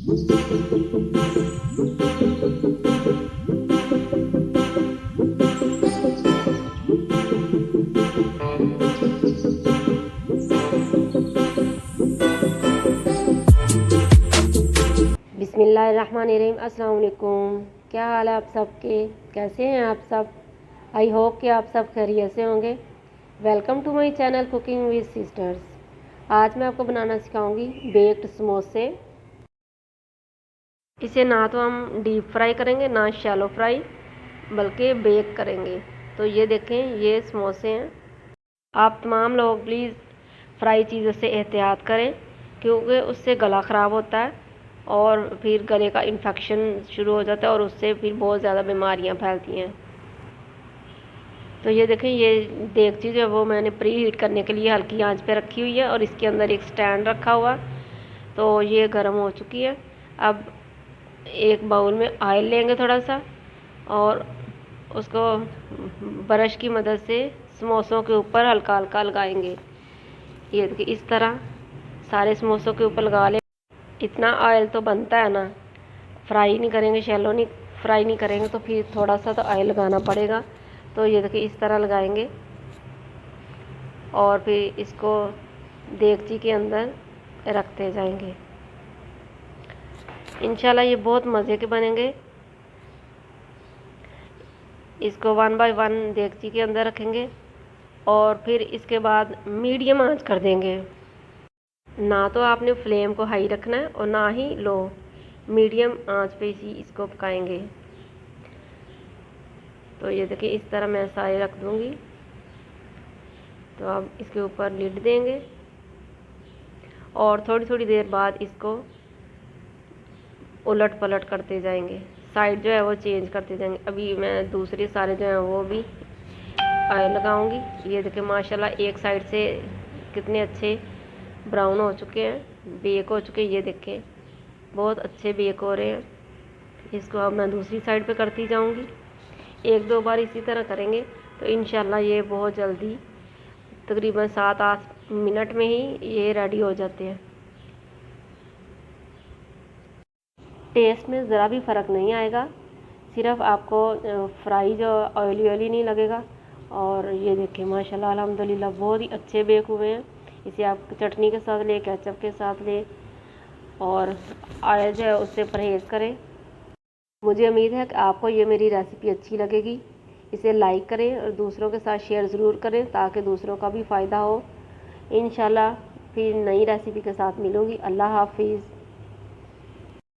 बिस्मिल्लाहिर्रहमानिर्रहीम। अस्सलाम वालेकुम। क्या हाल है आप सब के? कैसे हैं आप सब? आई होप कि आप सब खैरियत से होंगे। Welcome to my channel cooking with sisters. आज मैं आपको बनाना सिखाऊंगी बेक्ड समोसे। इसे ना तो हम डीप फ्राई करेंगे ना शैलो फ्राई, बल्कि बेक करेंगे। तो ये देखें, ये समोसे हैं। आप तमाम लोग प्लीज़ फ्राई चीज़ों से एहतियात करें, क्योंकि उससे गला ख़राब होता है और फिर गले का इन्फेक्शन शुरू हो जाता है और उससे फिर बहुत ज़्यादा बीमारियां फैलती हैं। तो ये देखें, ये देगची जो है वो मैंने प्री हीट करने के लिए हल्की आंच पे रखी हुई है और इसके अंदर एक स्टैंड रखा हुआ। तो ये गर्म हो चुकी है। अब एक बाउल में ऑयल लेंगे थोड़ा सा और उसको ब्रश की मदद से समोसों के ऊपर हल्का हल्का लगाएंगे। ये देखिए, इस तरह सारे समोसों के ऊपर लगा लें। इतना ऑयल तो बनता है ना, फ्राई नहीं करेंगे, शैलो नहीं फ्राई नहीं करेंगे तो फिर थोड़ा सा तो ऑयल लगाना पड़ेगा। तो ये देखिए, इस तरह लगाएंगे और फिर इसको देगची के अंदर रखते जाएंगे। इंशाल्लाह ये बहुत मज़े के बनेंगे। इसको वन बाय वन देगची के अंदर रखेंगे और फिर इसके बाद मीडियम आंच कर देंगे। ना तो आपने फ्लेम को हाई रखना है और ना ही लो, मीडियम आंच पे ही इसको पकाएंगे। तो ये देखिए, इस तरह मैं सारे रख दूंगी। तो अब इसके ऊपर लिड देंगे और थोड़ी थोड़ी देर बाद इसको उलट पलट करते जाएंगे, साइड जो है वो चेंज करते जाएंगे। अभी मैं दूसरे सारे जो हैं वो भी ऑयल लगाऊंगी। ये देखिए, माशाल्लाह एक साइड से कितने अच्छे ब्राउन हो चुके हैं, बेक हो चुके हैं। ये देखें, बहुत अच्छे बेक हो रहे हैं। इसको अब मैं दूसरी साइड पे करती जाऊंगी। एक दो बार इसी तरह करेंगे तो इंशाल्लाह ये बहुत जल्दी, तकरीबन 7-8 मिनट में ही ये रेडी हो जाते हैं। टेस्ट में ज़रा भी फ़र्क नहीं आएगा, सिर्फ आपको फ्राई जो ऑयली ऑयली नहीं लगेगा। और ये देखें, माशाल्लाह अल्हम्दुलिल्लाह बहुत ही अच्छे बेक हुए हैं। इसे आप चटनी के साथ ले, केचप के साथ ले, और ऑयल जो है उससे परहेज़ करें। मुझे उम्मीद है कि आपको ये मेरी रेसिपी अच्छी लगेगी। इसे लाइक करें और दूसरों के साथ शेयर ज़रूर करें ताकि दूसरों का भी फ़ायदा हो। इंशाल्लाह फिर नई रेसिपी के साथ मिलूँगी। अल्लाह हाफिज़।